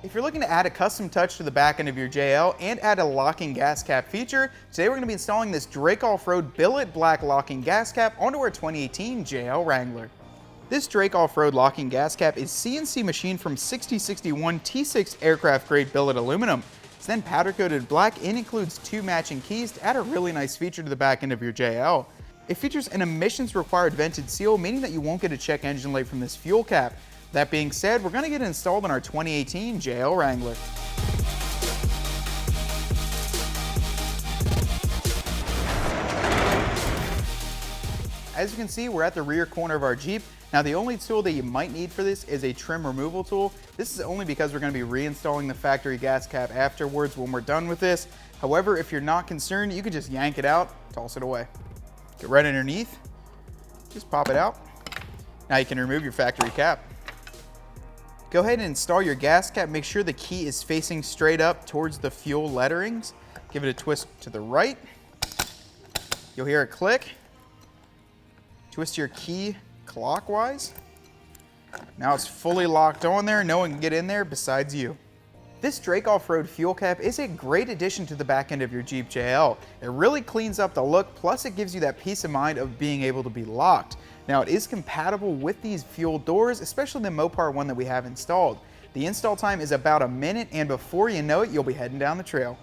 If you're looking to add a custom touch to the back end of your JL and add a locking gas cap feature, today we're going to be installing this Drake Off-Road Billet Black locking gas cap onto our 2018 JL Wrangler. This Drake Off-Road locking gas cap is CNC machined from 6061 T6 aircraft grade billet aluminum. It's then powder coated black and includes 2 matching keys to add a really nice feature to the back end of your JL. It features an emissions required vented seal, meaning that you won't get a check engine light from this fuel cap. That being said, we're going to get it installed in our 2018 JL Wrangler. As you can see, we're at the rear corner of our Jeep. Now the only tool that you might need for this is a trim removal tool. This is only because we're going to be reinstalling the factory gas cap afterwards when we're done with this. However, if you're not concerned, you can just yank it out, toss it away. Get right underneath, just pop it out. Now you can remove your factory cap. Go ahead and install your gas cap. Make sure the key is facing straight up towards the fuel letterings. Give it a twist to the right. You'll hear a click. Twist your key clockwise. Now it's fully locked on there. No one can get in there besides you. This Drake Off-Road fuel cap is a great addition to the back end of your Jeep JL. It really cleans up the look, plus it gives you that peace of mind of being able to be locked. Now it is compatible with these fuel doors, especially the Mopar one that we have installed. The install time is about a minute, and before you know it, you'll be heading down the trail.